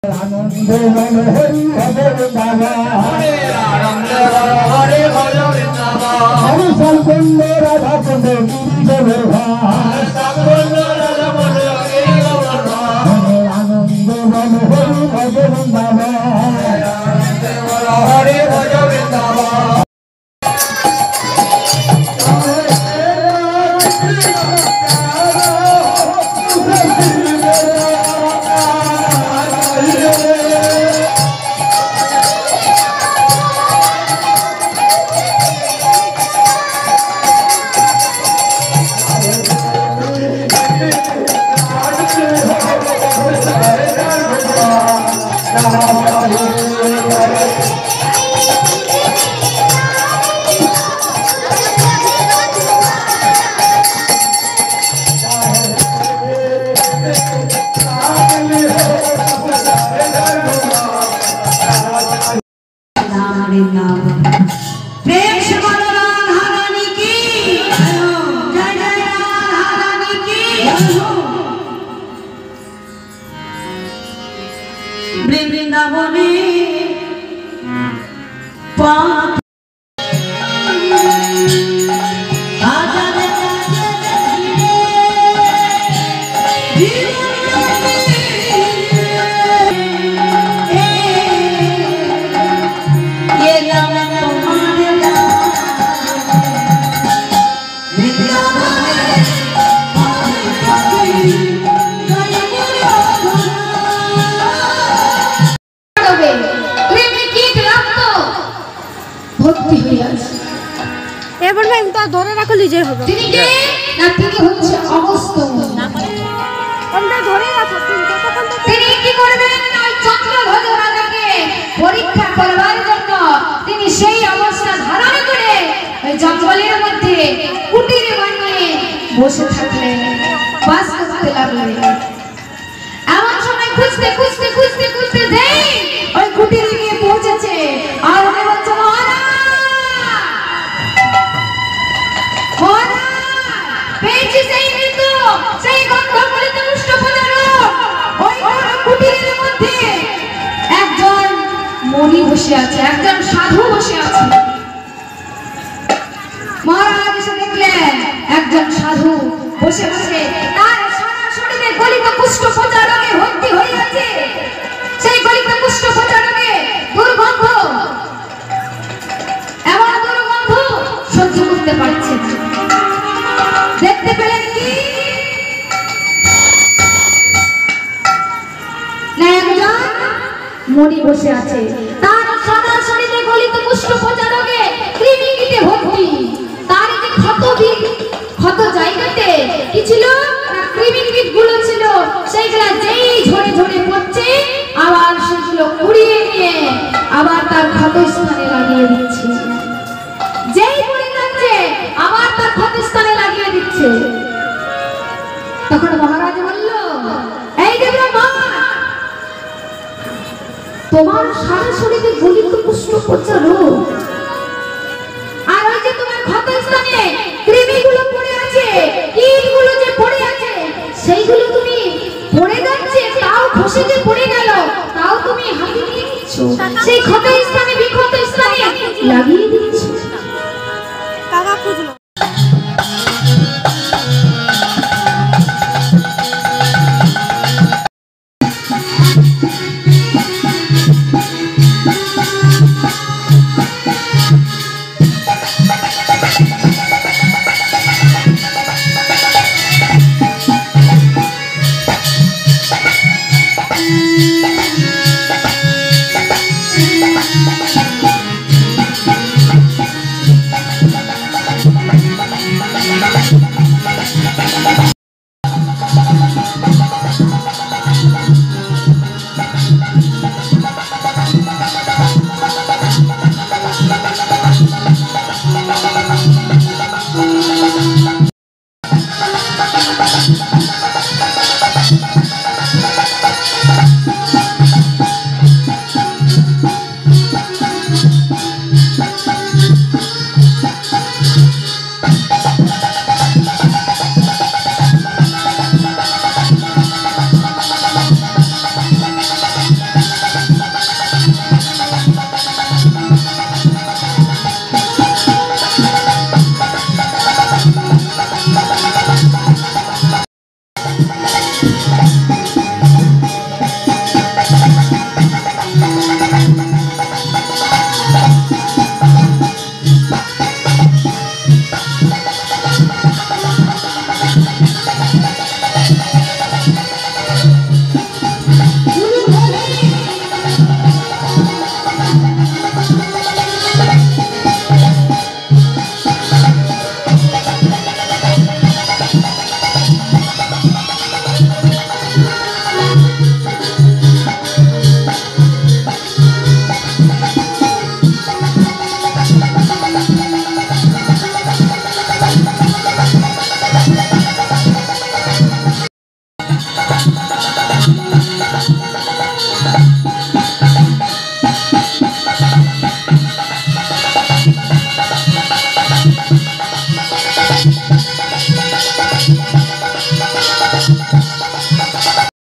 आनंद मन हरि भजन बाबा आनंद हरि भजन बाबा हर संकुंड राधा कुंड गिरि गोवर्धन राधा कुंड गिरि गोवर्धन आनंद मन हरि भजन बाबा आनंद मन हरि भजन बाबा वृंदावने ধরে রাখো নিজের হবে তিনি কে না তিনি হচ্ছে অবস্থ আমরা ধরে রাখো তিনি কি করবেন ওই চন্দ্রধ্বজ রাজাকে পরীক্ষা করবার জন্য তিনি সেই অবস্থা ধারণ করে ওই জঙ্গলের মধ্যে কুটিরে বানিয়ে বসে থাকলেন বাস করতে লাগলেন এমন সময় খুঁজতে খুঁজতে খুঁজতে খুঁজতে যেই ওই কুটিরে গিয়ে পৌঁছেছে আর উনি বলছে পেয়েছি সেই মৃত্যু সেই গন্ধকলিত মুষ্টপদারূপ ওই কুটিরের মধ্যে একজন মণি বসে আছে একজন সাধু বসে আছে মহারাজ এসে দেখলেন একজন সাধু বসে বসে তার সারা শরীরে গলিত কুষ্ঠপচা রোগে ভর্তি হয়ে আছে সেই গলিত কুষ্ঠপচা রোগে দুর্গন্ধ এমন দুর্গন্ধ সহ্য করতে পারছে দেখতে পেলেন কি না একজন মণি বসে আছে তার সারা শরীরে গলিত কুষ্ঠপচা রোগে কৃমিকীটে ভর্তি তার যে ক্ষত জায়গাতে কি ছিল না কৃমিকীট গুলো ছিল সেইগুলা যেই ঝরে ঝরে পড়ছে আবার সেগুলো কুড়িয়ে নিয়ে আবার তার ক্ষত স্থানে লাগিয়ে দিচ্ছে যেই পড়ে যাচ্ছে আবার তার ক্ষত স্থানে লাগিয়ে দিচ্ছে তখন মহারাজ বলল এই দেবরামা তোমার সারা শরীরে গলিত কুষ্ঠপচা রোগ আর ওই যে তোমার ক্ষত স্থানে কৃমিগুলো পড়ে আছে কীটগুলো যে পড়ে আছে সেইগুলো তুমি পড়ে যাচ্ছে তাও খসে যে পড়ে গেল তাও তুমি হাতে নিয়ে নিচ্ছ সেই ক্ষত স্থানে বিক্ষত স্থানে লাগিয়ে দিচ্ছ কাকা খুঁজলো